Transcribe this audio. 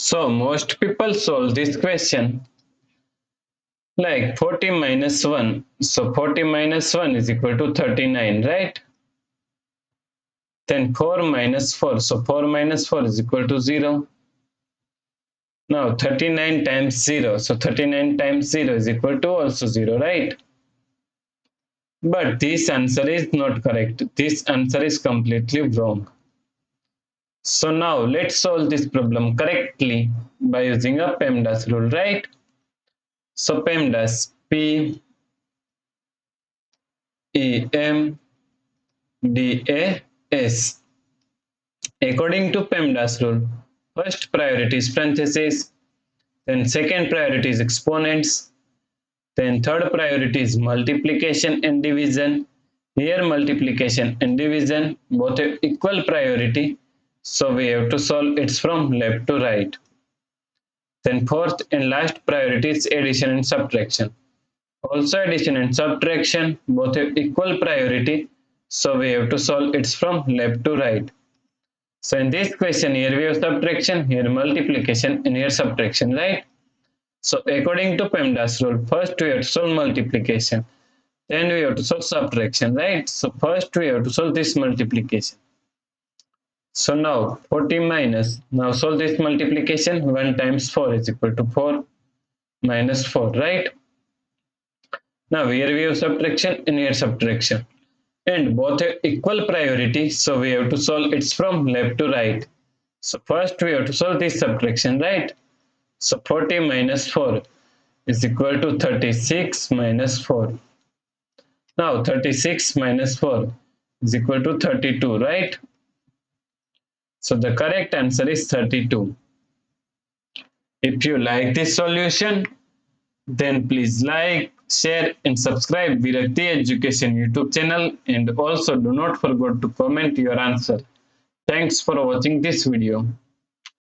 So most people solve this question like 40 minus 1. So 40 minus 1 is equal to 39, right? Then 4 minus 4. So 4 minus 4 is equal to 0. Now 39 times 0. So 39 times 0 is equal to also 0, right? But this answer is not correct. This answer is completely wrong. So now let's solve this problem correctly by using a PEMDAS rule, right? So PEMDAS, PEMDAS. According to PEMDAS rule, first priority is parentheses, then second priority is exponents, then third priority is multiplication and division. Here multiplication and division both have equal priority, so we have to solve it from left to right. Then fourth and last priority is addition and subtraction. Also addition and subtraction both have equal priority, so we have to solve it from left to right. So in this question, here we have subtraction, here multiplication, and here subtraction, right? So according to PEMDAS rule, first we have to solve multiplication, then we have to solve subtraction, right? So first we have to solve this multiplication. So now 40 minus, now solve this multiplication, 1 times 4 is equal to 4 minus 4, right? Now here we have subtraction and here subtraction. And both have equal priority, so we have to solve it from left to right. So first we have to solve this subtraction, right? So 40 minus 4 is equal to 36 minus 4. Now 36 minus 4 is equal to 32, right? So the correct answer is 32. If you like this solution, then please like, share and subscribe Virakti Education YouTube channel, and also do not forget to comment your answer. Thanks for watching this video.